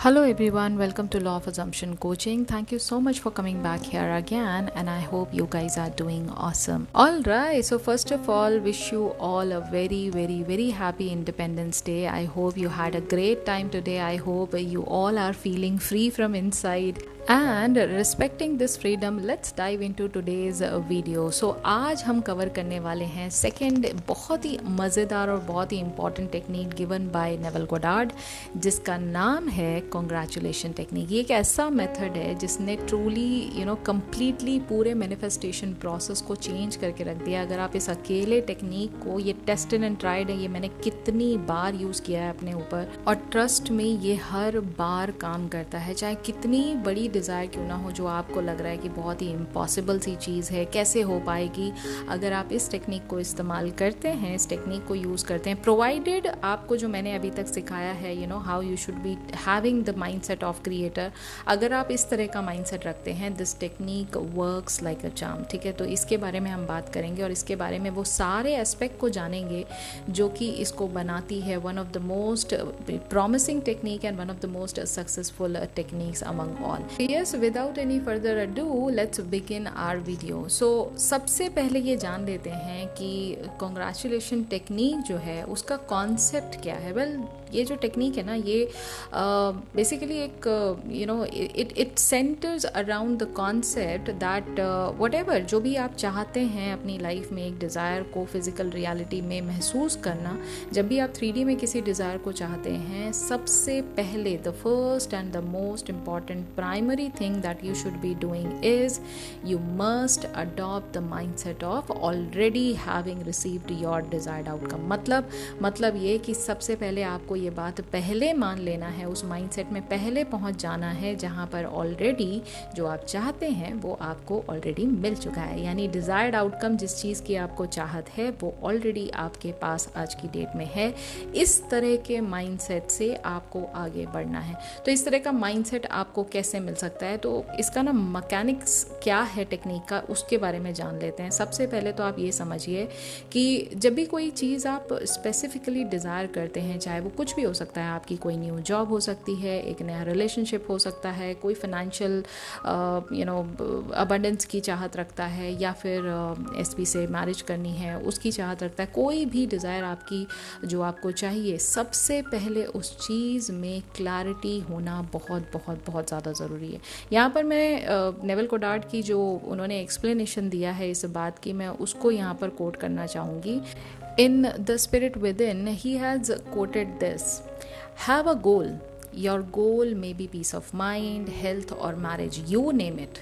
Hello everyone, welcome to Law of Assumption Coaching. Thank you so much for coming back here again, and I hope you guys are doing awesome. Alright, so first of all, wish you all a very happy Independence Day. I hope you had a great time today. I hope you all are feeling free from inside. And respecting this freedom let's dive into today's video. So आज हम cover करने वाले हैं second बहुत ही मज़ेदार और बहुत ही important technique given by Neville Goddard, जिसका नाम है कॉन्ग्रेचुलेशन टेक्निक. ये एक ऐसा मेथड है जिसने ट्रूली कम्प्लीटली पूरे मैनिफेस्टेशन प्रोसेस को चेंज करके रख दिया. अगर आप इस अकेले टेक्निक को, ये टेस्टेड एंड ट्राइड है, ये मैंने कितनी बार यूज़ किया है अपने ऊपर, और ट्रस्ट में ये हर बार काम करता है. चाहे कितनी बड़ी डिज़ायर क्यों ना हो जो आपको लग रहा है कि बहुत ही इम्पॉसिबल सी चीज़ है, कैसे हो पाएगी, अगर आप इस टेक्निक को इस्तेमाल करते हैं, इस टेक्निक को यूज़ करते हैं, प्रोवाइडेड आपको जो मैंने अभी तक सिखाया है, how you should be having the mindset of creator, अगर आप इस तरह का माइंडसेट रखते हैं, this technique works like a charm. ठीक है, तो इसके बारे में हम बात करेंगे और इसके बारे में वो सारे एस्पेक्ट को जानेंगे जो कि इसको बनाती है one of the most promising technique and one of the most successful techniques among all. Yes, without any further ado, let's begin our video. So सबसे पहले ये जान लेते हैं कि कॉन्ग्रेचुलेशन टेक्निक जो है उसका कॉन्सेप्ट क्या है. वेल, ये जो टेक्निक है ना, ये बेसिकली एक it centres around the concept that whatever जो भी आप चाहते हैं अपनी लाइफ में, एक डिज़ायर को फिजिकल रियलिटी में महसूस करना, जब भी आप 3D में किसी डिज़ायर को चाहते हैं, सबसे पहले the first and the most important primary thing that you should be doing is you must adopt the mindset of already having received your desired outcome. मतलब ये कि सबसे पहले आपको ये बात पहले मान लेना है, उस माइंडसेट में पहले पहुंच जाना है जहां पर ऑलरेडी जो आप चाहते हैं वो आपको ऑलरेडी मिल चुका है. यानी डिज़ायर्ड आउटकम, जिस चीज़ की आपको चाहत है, वो ऑलरेडी आपके पास आज की डेट में है. इस तरह के माइंडसेट से आपको आगे बढ़ना है. तो इस तरह का माइंडसेट आपको कैसे मिल सकता है, तो इसका ना मैकेनिक्स क्या है टेक्निक का, उसके बारे में जान लेते हैं. सबसे पहले तो आप ये समझिए कि जब भी कोई चीज़ आप स्पेसिफिकली डिज़ायर करते हैं, चाहे वो कुछ भी हो सकता है, आपकी कोई न्यू जॉब हो सकती है, एक नया रिलेशनशिप हो सकता है, कोई फाइनेंशियल अबंडेंस की चाहत रखता है, या फिर एसपी से मैरिज करनी है उसकी चाहत रखता है, कोई भी डिज़ायर आपकी जो आपको चाहिए, सबसे पहले उस चीज़ में क्लैरिटी होना बहुत ज़्यादा ज़रूरी है. यहाँ पर मैं नेवल गोडार्ड की जो उन्होंने एक्सप्लेनेशन दिया है इस बात की, मैं उसको यहाँ पर कोट करना चाहूँगी. In the spirit within he has quoted this: have a goal. Your goal may be peace of mind, health और marriage, you name it.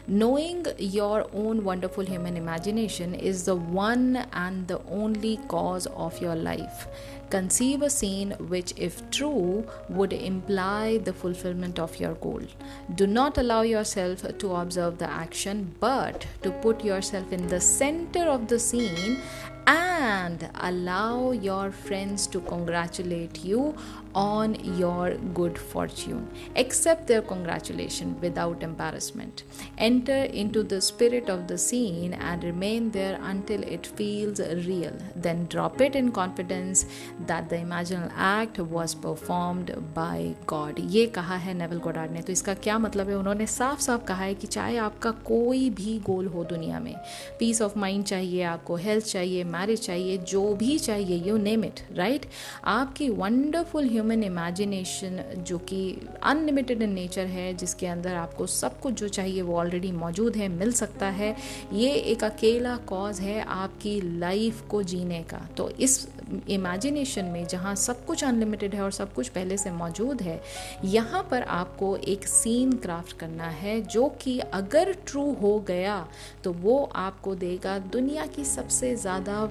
Knowing your own wonderful human imagination is the one and the only cause of your life. Conceive a scene which, if true, would imply the fulfillment of your goal. Do not allow yourself to observe the action, but to put yourself in the center of the scene and allow your friends to congratulate you on your good fortune. Accept their congratulation without embarrassment. Enter into the spirit of the scene and remain there until it feels real. Then drop it in confidence that the imaginal act was performed by God. ये कहा है naval Goddard ने. तो इसका क्या मतलब है? उन्होंने साफ साफ कहा है कि चाहे आपका कोई भी गोल हो दुनिया में, पीस ऑफ माइंड चाहिए आपको, हेल्थ चाहिए, मैरिज चाहिए, जो भी चाहिए, यू नेम इट, राइट. आपकी वंडरफुल ह्यूमन इमेजिनेशन जो कि अनलिमिटेड इन नेचर है, जिसके अंदर आपको सब कुछ जो चाहिए वो ऑलरेडी मौजूद है, मिल सकता है, ये एक अकेला कॉज है आपकी लाइफ को जीने का. तो इस इमेजिनेशन में जहाँ सब कुछ अनलिमिटेड है और सब कुछ पहले से मौजूद है, यहाँ पर आपको एक सीन क्राफ्ट करना है जो कि अगर ट्रू हो गया तो वो आपको देगा दुनिया की सबसे ज़्यादा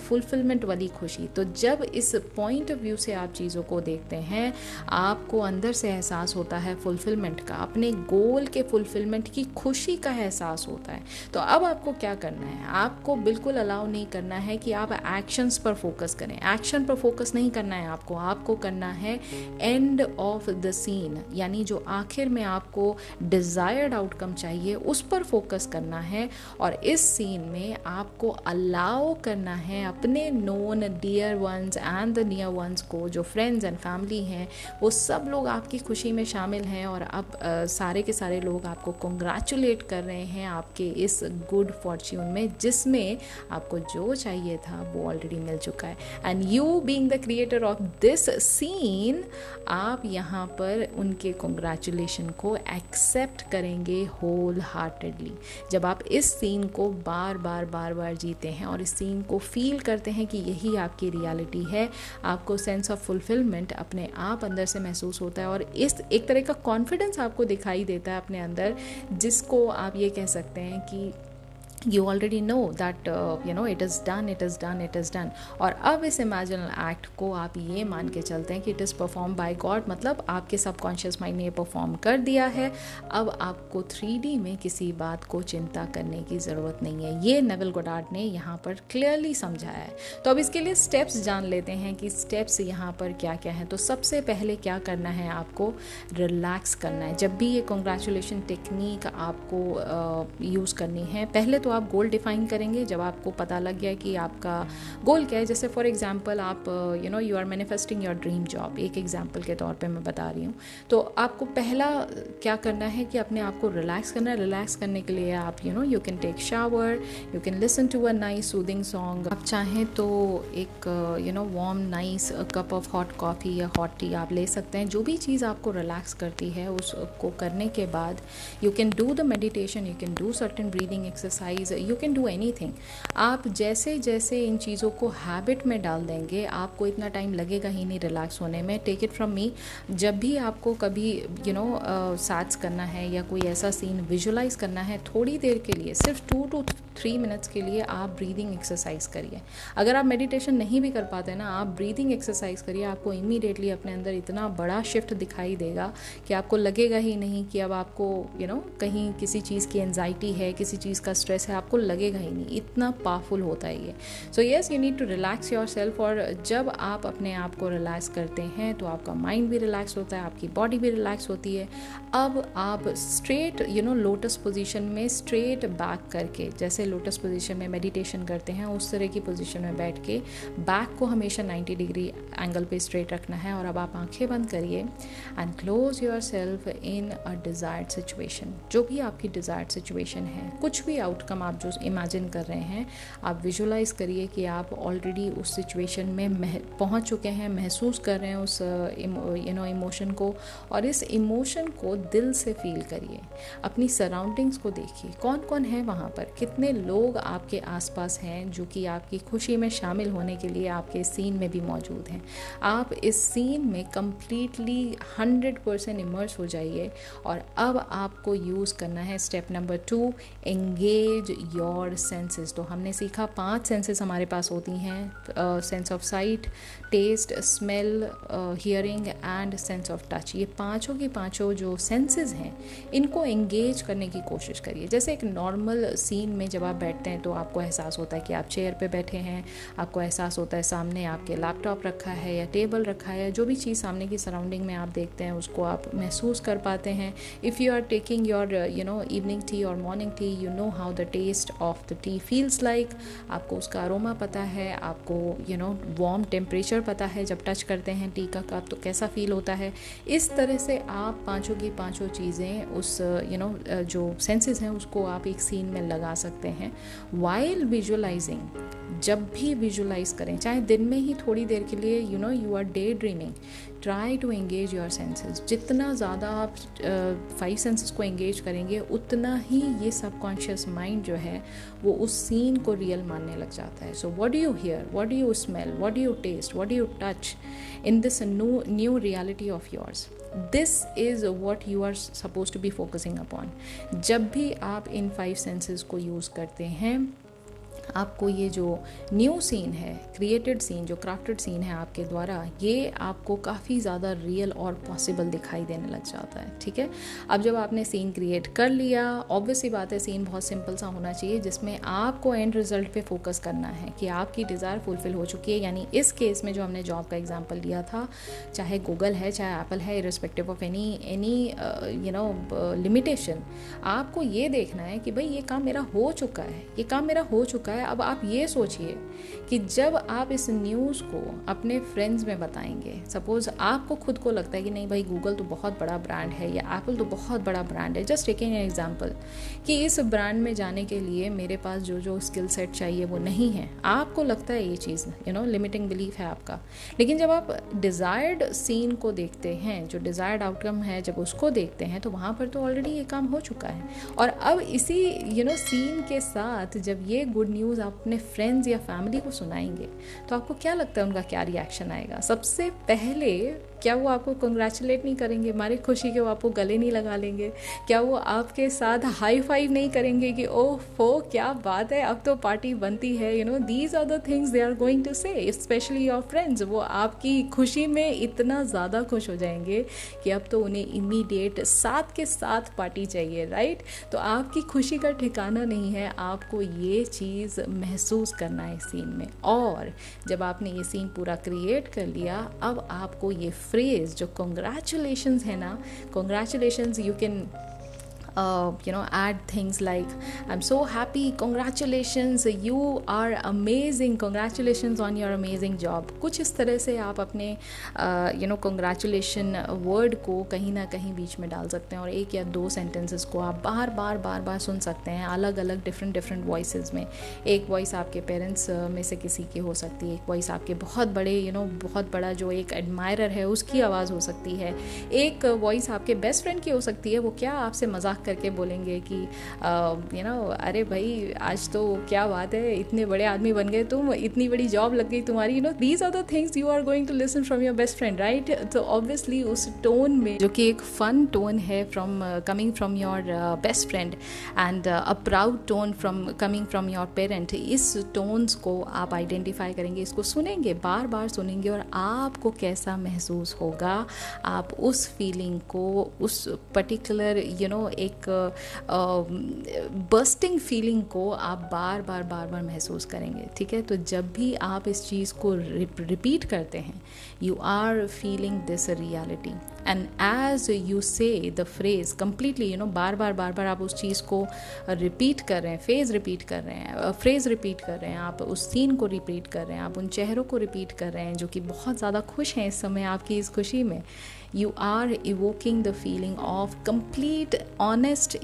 फुलफिलमेंट वाली खुशी. तो जब इस पॉइंट ऑफ व्यू से आप चीज़ों को देखते हैं, आपको अंदर से एहसास होता है फुलफिलमेंट का, अपने गोल के फुलफिलमेंट की खुशी का एहसास होता है. तो अब आपको क्या करना है? आपको बिल्कुल अलाउ नहीं करना है कि आप एक्शंस पर फोकस करें, एक्शन पर फोकस नहीं करना है आपको करना है एंड ऑफ द सीन, यानी जो आखिर में आपको डिज़ायर्ड आउटकम चाहिए उस पर फोकस करना है। और इस सीन में आपको अलाउ करना है अपने known dear ones and the near ones को, जो फ्रेंड्स एंड फैमिली हैं, वो सब लोग आपकी खुशी में शामिल हैं और अब सारे के सारे लोग आपको कंग्रेचुलेट कर रहे हैं आपके इस गुड फॉर्च्यून में, जिसमें आपको जो चाहिए था वो ऑलरेडी मिल चुका है। And you being the creator of this scene, आप यहाँ पर उनके कंग्रेचुलेशन को एक्सेप्ट करेंगे होल हार्टेडली। जब आप इस सीन को बार बार जीते हैं और इस सीन को फील करते हैं कि यही आपकी रियलिटी है, आपको सेंस ऑफ फुलफिलमेंट अपने आप अंदर से महसूस होता है और इस एक तरह का कॉन्फिडेंस आपको दिखाई देता है अपने अंदर, जिसको आप ये कह सकते हैं कि you already know that it is done। और अब इस इमेजिनल एक्ट को आप ये मान के चलते हैं कि it is perform by God, मतलब आपके सबकॉन्शियस माइंड ने ये परफॉर्म कर दिया है। अब आपको 3D में किसी बात को चिंता करने की ज़रूरत नहीं है। ये नेविल गोडार्ड ने यहाँ पर क्लियरली समझाया है। तो अब इसके लिए स्टेप्स जान लेते हैं कि स्टेप्स यहाँ पर क्या क्या हैं। तो सबसे पहले क्या करना है, आपको रिलैक्स करना है। जब भी ये कंग्रेचुलेशन टेक्निक आपको यूज़ करनी है, पहले तो आप गोल डिफाइन करेंगे। जब आपको पता लग गया कि आपका गोल क्या है, जैसे फॉर एग्जांपल आप you are manifesting your dream job, एक एग्जांपल के तौर पे मैं बता रही हूँ, तो आपको पहला क्या करना है कि अपने आप को रिलैक्स करना है। रिलैक्स करने के लिए आप you can take shower, you can listen to a nice soothing song. आप चाहें तो एक warm nice cup of hot coffee या हॉट टी आप ले सकते हैं। जो भी चीज़ आपको रिलैक्स करती है उसको करने के बाद you can do the meditation, you can do certain breathing exercise, you can do anything. आप जैसे जैसे इन चीज़ों को हैबिट में डाल देंगे, आपको इतना टाइम लगेगा ही नहीं रिलैक्स होने में। टेक इट फ्रॉम मी, जब भी आपको कभी सैट्स करना है या कोई ऐसा सीन विजुलाइज करना है, थोड़ी देर के लिए, सिर्फ 2 to 3 मिनट्स के लिए आप ब्रीदिंग एक्सरसाइज करिए। अगर आप मेडिटेशन नहीं भी कर पाते ना, आप ब्रीदिंग एक्सरसाइज करिए, आपको इमीडिएटली अपने अंदर इतना बड़ा शिफ्ट दिखाई देगा कि आपको लगेगा ही नहीं कि अब आपको कहीं किसी चीज़ की एंजाइटी है, किसी चीज़ का स्ट्रेस है, आपको लगेगा ही नहीं। इतना पावरफुल होता है ये। So yes, you need to relax yourself. और जब आप अपने आप को रिलैक्स करते हैं तो आपका माइंड भी रिलैक्स होता है, आपकी बॉडी भी रिलैक्स होती है। अब आप स्ट्रेट लोटस पोजीशन में स्ट्रेट बैक करके, जैसे लोटस पोजीशन में मेडिटेशन करते हैं उस तरह की पोजीशन में बैठ के बैक को हमेशा 90 डिग्री एंगल पे स्ट्रेट रखना है। और अब आप आंखें बंद करिए and close your self in a desired situation. जो भी आपकी डिज़ायर्ड सिचुएशन है, कुछ भी आउटकम आप जो इमेजिन कर रहे हैं, आप विजुलाइज करिए कि आप ऑलरेडी उस सिचुएशन में पहुंच चुके हैं, महसूस कर रहे हैं उस इमोशन को, और इस इमोशन को दिल से फील करिए। अपनी सराउंडिंग्स को देखिए, कौन कौन है वहाँ पर, कितने लोग आपके आसपास हैं जो कि आपकी खुशी में शामिल होने के लिए आपके सीन में भी मौजूद हैं। आप इस सीन में कम्प्लीटली 100% इमर्स हो जाइए। और अब आपको यूज़ करना है step number 2, engage your senses. तो हमने सीखा 5 सेंसेस हमारे पास होती हैं, sense of sight, taste, smell, hearing and sense of touch. ये पांचों की पांचों जो सेंसेस हैं, इनको एंगेज करने की कोशिश करिए। जैसे एक नॉर्मल सीन में जब आप बैठते हैं तो आपको एहसास होता है कि आप चेयर पे बैठे हैं, आपको एहसास होता है सामने आपके लैपटॉप रखा है या टेबल रखा है, जो भी चीज़ सामने की सराउंडिंग में आप देखते हैं उसको आप महसूस कर पाते हैं। If you are taking your evening tea और morning tea, you know how the taste of the tea feels like. आपको उसका अरोमा पता है, आपको वार्म टेम्परेचर पता है, जब टच करते हैं टी का कप तो कैसा फील होता है। इस तरह से आप पांचों की पांचों चीज़ें उस जो सेंसेस हैं उसको आप एक सीन में लगा सकते हैं। वाइल विजुअलाइजिंग, जब भी विजुअलाइज करें, चाहे दिन में ही थोड़ी देर के लिए, you are daydreaming, try to engage your senses. जितना ज़्यादा आप 5 सेंसेस को एंगेज करेंगे, उतना ही ये सबकॉन्शियस माइंड जो है वो उस सीन को रियल मानने लग जाता है। So what do you hear, what do you smell, what do you taste, what do you touch in this new reality of yours. This is what you are suppose to be focusing upon. जब भी आप इन 5 senses को use करते हैं, आपको ये जो new scene है, क्रिएटेड सीन, जो क्राफ्टेड सीन है आपके द्वारा, ये आपको काफ़ी ज़्यादा रियल और पॉसिबल दिखाई देने लग जाता है। ठीक है, अब जब आपने सीन क्रिएट कर लिया, ऑब्वियसली बात है सीन बहुत सिंपल सा होना चाहिए जिसमें आपको एंड रिजल्ट पे फोकस करना है कि आपकी डिज़ायर फुलफिल हो चुकी है। यानी इस केस में जो हमने जॉब का एग्जाम्पल लिया था, चाहे गूगल है चाहे एप्पल है, इरिस्पेक्टिव ऑफ एनी लिमिटेशन, आपको ये देखना है कि भाई ये काम मेरा हो चुका है, ये काम मेरा हो चुका है। अब आप ये सोचिए कि जब आप इस न्यूज़ को अपने फ्रेंड्स में बताएंगे, सपोज आपको खुद को लगता है कि नहीं भाई गूगल तो बहुत बड़ा ब्रांड है या एप्पल तो बहुत बड़ा ब्रांड है, जस्ट टेकिंग एन एग्जांपल, कि इस ब्रांड में जाने के लिए मेरे पास जो जो स्किल सेट चाहिए वो नहीं है, आपको लगता है ये चीज़ लिमिटिंग बिलीफ है आपका। लेकिन जब आप डिज़ायर्ड सीन को देखते हैं, जो डिज़ायर्ड आउटकम है, जब उसको देखते हैं तो वहाँ पर तो ऑलरेडी ये काम हो चुका है। और अब इसी सीन के साथ जब ये गुड न्यूज़ आप अपने फ्रेंड्स या फैमिली को सुनाएंगे तो आपको क्या लगता है उनका क्या रिएक्शन आएगा? सबसे पहले क्या वो आपको कंग्रेचुलेट नहीं करेंगे हमारी खुशी के, वो आपको गले नहीं लगा लेंगे? क्या वो आपके साथ हाई फाइव नहीं करेंगे कि ओह हो क्या बात है, अब तो पार्टी बनती है? These are the things they are going to say, specially your friends. वो आपकी खुशी में इतना ज़्यादा खुश हो जाएंगे कि अब तो उन्हें इमीडिएट साथ के साथ पार्टी चाहिए, राइट? तो आपकी खुशी का ठिकाना नहीं है, आपको ये चीज़ महसूस करना है सीन में। और जब आपने ये सीन पूरा क्रिएट कर लिया, अब आपको ये फ्रेज जो कॉन्ग्रेचुलेशंस है ना, congratulations, you can add things like I'm so happy, congratulations, you are amazing, congratulations on your amazing job। कुछ इस तरह से आप अपने congratulation वर्ड को कहीं ना कहीं बीच में डाल सकते हैं और एक या दो सेंटेंसेस को आप बार बार सुन सकते हैं अलग अलग डिफरेंट वॉइसेस में। एक वॉइस आपके पेरेंट्स में से किसी की हो सकती है, एक वॉइस आपके बहुत बड़े बहुत बड़ा जो एक एडमायरर है उसकी आवाज़ हो सकती है, एक वॉइस आपके बेस्ट फ्रेंड की हो सकती है। वो क्या आपसे मजाक करके बोलेंगे कि अरे भाई आज तो क्या बात है, इतने बड़े आदमी बन गए तुम, इतनी बड़ी जॉब लग गई तुम्हारी। These are the things you are going to listen from your best friend, right? तो ऑब्वियसली उस टोन में, जो कि एक फन टोन है coming from your best friend and a proud tone coming from your parent, इस tones को आप आइडेंटिफाई करेंगे, इसको सुनेंगे, बार बार सुनेंगे और आपको कैसा महसूस होगा, आप उस फीलिंग को, उस पर्टिकुलर एक बर्स्टिंग फीलिंग को आप बार बार महसूस करेंगे। ठीक है, तो जब भी आप इस चीज़ को रिपीट करते हैं, you are feeling this reality and as you say the phrase completely बार बार आप उस चीज़ को रिपीट कर रहे हैं, फ्रेज रिपीट कर रहे हैं, आप उस सीन को रिपीट कर रहे हैं, आप उन चेहरों को रिपीट कर रहे हैं जो कि बहुत ज़्यादा खुश हैं इस समय आपकी इस खुशी में। You are evoking the feeling of complete, honest,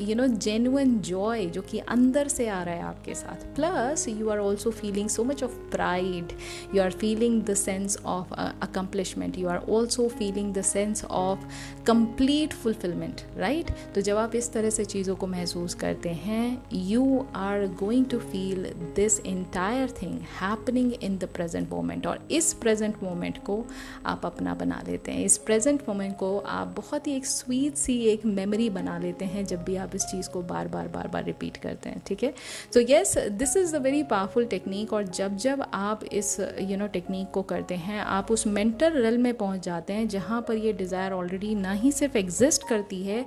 genuine joy जो कि अंदर से आ रहा है आपके साथ। Plus, you are also feeling so much of pride. You are feeling the sense of accomplishment. You are also feeling the sense of complete fulfillment, right? तो जब आप इस तरह से चीज़ों को महसूस करते हैं, you are going to feel this entire thing happening in the present moment। और इस present moment को आप अपना बना लेते हैं। इस present moment को आप बहुत ही एक स्वीट सी एक मेमोरी बना लेते हैं जब भी आप इस चीज़ को बार बार रिपीट करते हैं। ठीक है, so yes, this is a very powerful technique. और जब आप इस टेक्निक को करते हैं, आप उस मेंटल रेल में पहुंच जाते हैं जहां पर ये डिज़ायर ऑलरेडी ना ही सिर्फ एग्जिस्ट करती है,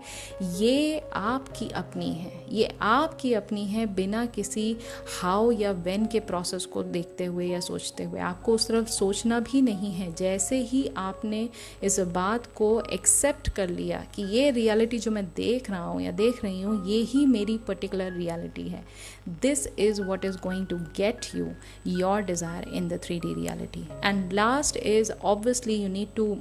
ये आपकी अपनी है, ये आपकी अपनी है, बिना किसी हाउ या व्हेन के प्रोसेस को देखते हुए या सोचते हुए। आपको उस तरफ सोचना भी नहीं है। जैसे ही आपने इस बात को एक्सेप्ट कर लिया कि ये रियलिटी जो मैं देख रहा हूँ या देख रही हूँ, ये ही मेरी पर्टिकुलर रियलिटी है, this is what is going to get you your desire in the 3D reality. And last is obviously you need to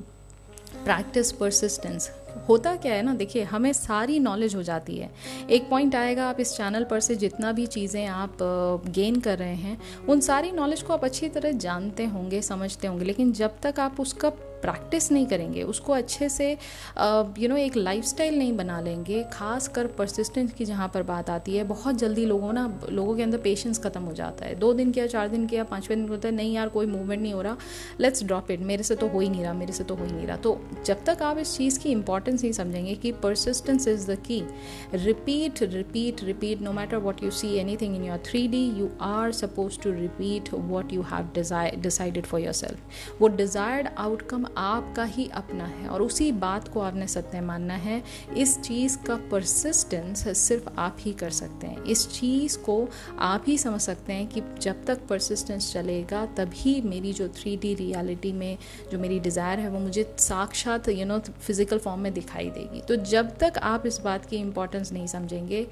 practice persistence. होता क्या है ना, देखिए, हमें सारी नॉलेज हो जाती है। एक पॉइंट आएगा, आप इस चैनल पर से जितना भी चीज़ें आप गेन कर रहे हैं, उन सारी नॉलेज को आप अच्छी तरह जानते होंगे, समझते होंगे, लेकिन जब तक आप उसका प्रैक्टिस नहीं करेंगे, उसको अच्छे से एक लाइफस्टाइल नहीं बना लेंगे, खास कर परसिस्टेंस की जहाँ पर बात आती है, बहुत जल्दी लोगों के अंदर पेशेंस खत्म हो जाता है। 2 दिन किया, 4 दिन किया, 5वें दिन होता है नहीं यार कोई मूवमेंट नहीं हो रहा, लेट्स ड्रॉप इट, मेरे से तो हो ही नहीं रहा। तो जब तक आप इस चीज़ की इंपॉर्टेंस इंपॉर्टेंस नहीं समझेंगे कि persistence is the key. Repeat repeat repeat, no matter what you see anything in your 3D, you are suppose to repeat what you have decided for yourself. वो डिज़ायर्ड आउटकम आपका ही अपना है और उसी बात को आपने सत्य मानना है. इस चीज़ का परसिस्टेंस सिर्फ आप ही कर सकते हैं. इस चीज़ को आप ही समझ सकते हैं कि जब तक परसिस्टेंस चलेगा तभी मेरी जो 3D रियलिटी में जो मेरी डिज़ायर है वो मुझे साक्षात फिजिकल फॉर्म में दिखाई देगी. तो जब तक आप इस बात की इम्पोर्टेंस नहीं समझेंगे,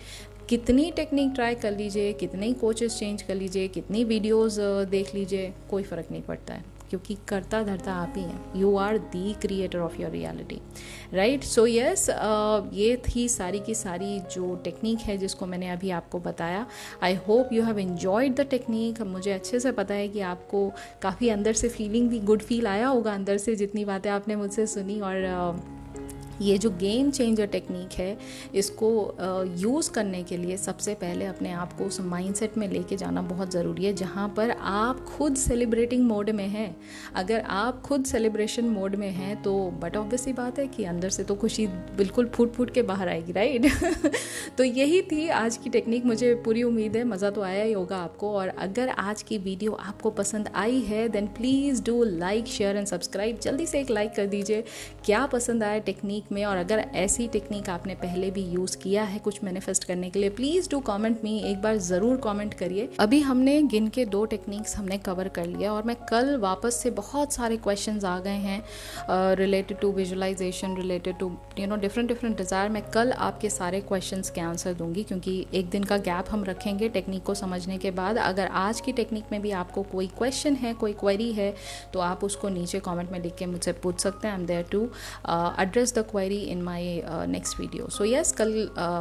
कितनी टेक्निक ट्राई कर लीजिए, कितने कोचेस चेंज कर लीजिए, कितनी वीडियोस देख लीजिए, कोई फ़र्क नहीं पड़ता है, क्योंकि करता धरता आप ही हैं. You are the creator of your reality, right. So yes, ये थी सारी की सारी जो टेक्निक है जिसको मैंने अभी आपको बताया. I hope you have enjoyed the technique. मुझे अच्छे से पता है कि आपको काफ़ी अंदर से फीलिंग भी, गुड फील आया होगा अंदर से, जितनी बातें आपने मुझसे सुनी. और ये जो गेम चेंजर टेक्निक है, इसको यूज़ करने के लिए सबसे पहले अपने आप को उस माइंडसेट में लेके जाना बहुत ज़रूरी है जहाँ पर आप खुद सेलिब्रेटिंग मोड में हैं. अगर आप खुद सेलिब्रेशन मोड में हैं तो बट ऑब्वियसली बात है कि अंदर से तो खुशी बिल्कुल फूट फूट के बाहर आएगी, राइट. तो यही थी आज की टेक्निक. मुझे पूरी उम्मीद है मज़ा तो आया ही होगा आपको. और अगर आज की वीडियो आपको पसंद आई है then please do like, share and subscribe. जल्दी से एक लाइक कर दीजिए क्या पसंद आया टेक्निक में. और अगर ऐसी टेक्निक आपने पहले भी यूज़ किया है कुछ मैनिफेस्ट करने के लिए, प्लीज़ डू कमेंट मी. एक बार ज़रूर कमेंट करिए. अभी हमने गिन के 2 टेक्निक्स हमने कवर कर लिया और मैं कल वापस से बहुत सारे क्वेश्चंस आ गए हैं related to visualisation, related to different desire. मैं कल आपके सारे क्वेश्चंस के आंसर दूंगी, क्योंकि एक दिन का गैप हम रखेंगे टेक्निक को समझने के बाद. अगर आज की टेक्निक में भी आपको कोई क्वेश्चन है, कोई क्वेरी है, तो आप उसको नीचे कॉमेंट में लिख के मुझसे पूछ सकते हैं. I am there to address the query in my next video. So yes, कल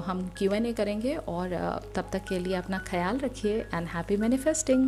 हम Q&A करेंगे. और तब तक के लिए अपना ख्याल रखिए and happy manifesting.